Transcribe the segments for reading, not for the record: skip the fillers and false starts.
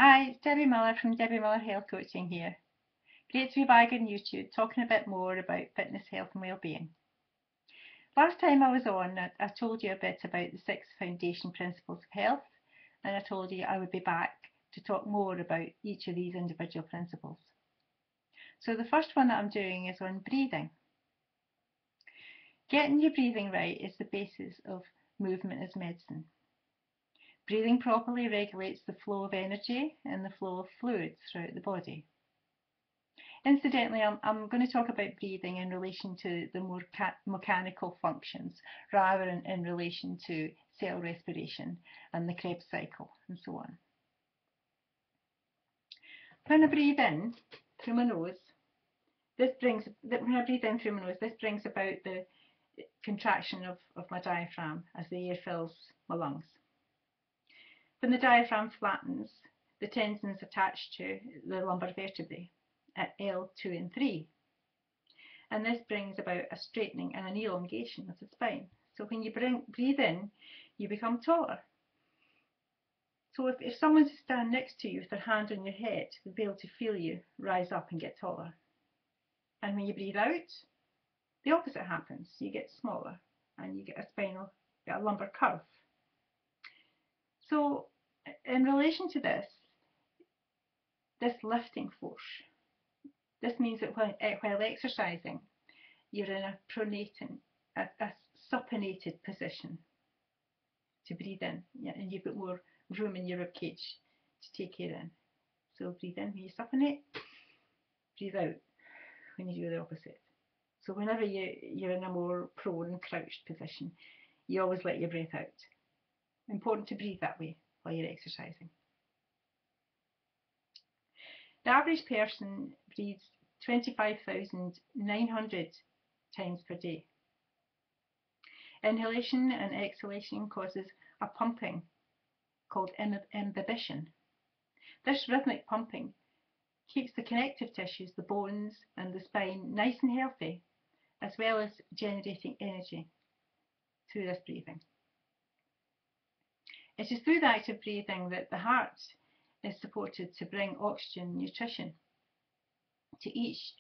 Hi, it's Debbie Miller from Debbie Miller Health Coaching here. Great to be back on YouTube talking a bit more about fitness, health and well-being. Last time I was on, I told you a bit about the 6 foundation principles of health, and I told you I would be back to talk more about each of these individual principles. So the first one that I'm doing is on breathing. Getting your breathing right is the basis of movement as medicine. Breathing properly regulates the flow of energy and the flow of fluids throughout the body. Incidentally, I'm going to talk about breathing in relation to the more mechanical functions rather than in relation to cell respiration and the Krebs cycle and so on. When I breathe in through my nose, this brings about the contraction of my diaphragm as the air fills my lungs. When the diaphragm flattens, the tendons attached to the lumbar vertebrae at L2 and 3. And this brings about a straightening and an elongation of the spine. So when you breathe in, you become taller. So if someone's to stand next to you with their hand on your head, they'll be able to feel you rise up and get taller. And when you breathe out, the opposite happens. You get smaller and you get a lumbar curve. So in relation to this lifting force, this means that while exercising, you're in a supinated position to breathe in, and you've got more room in your ribcage to take air in. So breathe in when you supinate, breathe out when you do the opposite. So whenever you're in a more prone, crouched position, you always let your breath out. Important to breathe that way while you're exercising. The average person breathes 25,900 times per day. Inhalation and exhalation causes a pumping called imbibition. This rhythmic pumping keeps the connective tissues, the bones and the spine nice and healthy, as well as generating energy through this breathing. It is through the active breathing that the heart is supported to bring oxygen and nutrition to each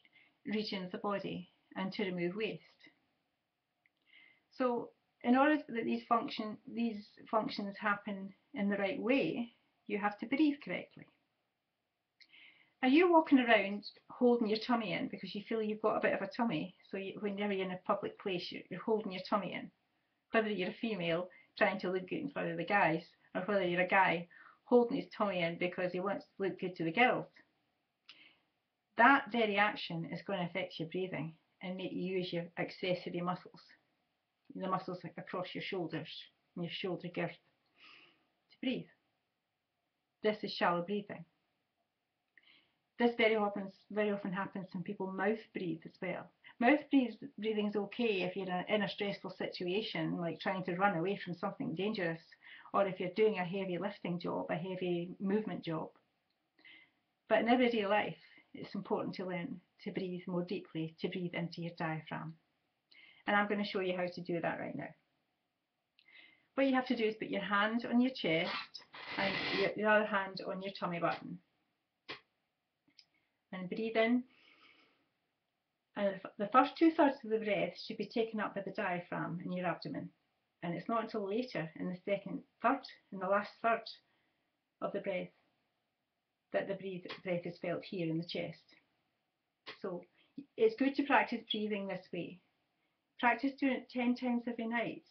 region of the body and to remove waste. So in order that these functions happen in the right way, you have to breathe correctly. Are you walking around holding your tummy in because you feel you've got a bit of a tummy? So whenever you're in a public place, you're holding your tummy in. Whether you're a female trying to look good in front of the guys, or whether you're a guy holding his tummy in because he wants to look good to the girls. That very action is going to affect your breathing and make you use your accessory muscles, the muscles across your shoulders and your shoulder girth to breathe. This is shallow breathing. This very often happens when people mouth breathe as well. Mouth breathing is okay if you're in a stressful situation, like trying to run away from something dangerous, or if you're doing a heavy lifting job, a heavy movement job. But in everyday life, it's important to learn to breathe more deeply, to breathe into your diaphragm. And I'm going to show you how to do that right now. What you have to do is put your hand on your chest and your other hand on your tummy button. And breathe in. And the first 2/3 of the breath should be taken up by the diaphragm in your abdomen. And it's not until later in the second third, in the last third of the breath, that the breath is felt here in the chest. So it's good to practice breathing this way. Practice doing it 10 times every night.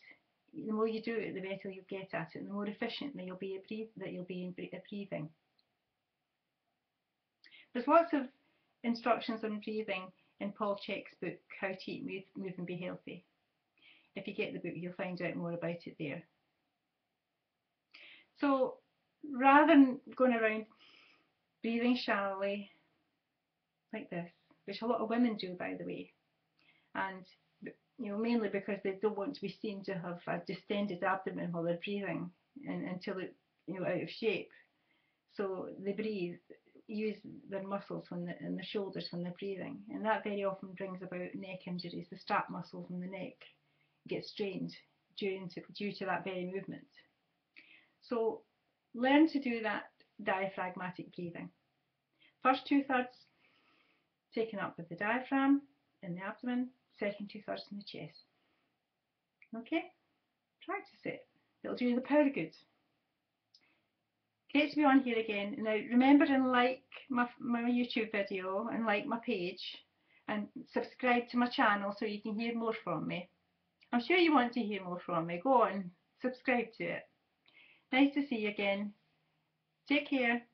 The more you do it, the better you'll get at it, and the more efficiently you'll be in breathing. There's lots of instructions on breathing in Paul Chek's book, How to Eat, Move and Be Healthy. If you get the book, you'll find out more about it there. So rather than going around breathing shallowly like this, which a lot of women do, by the way, and mainly because they don't want to be seen to have a distended abdomen while they're breathing until it out of shape. So they use their muscles and their shoulders when they're breathing, and that very often brings about neck injuries. The strap muscles in the neck get strained due to that very movement. So learn to do that diaphragmatic breathing. First 2/3 taken up with the diaphragm in the abdomen, second 2/3 in the chest. Okay, practice it. It'll do you the power of good. Great to be on here again. Now remember and like my YouTube video and like my page and subscribe to my channel so you can hear more from me. I'm sure you want to hear more from me. Go on, subscribe to it. Nice to see you again. Take care.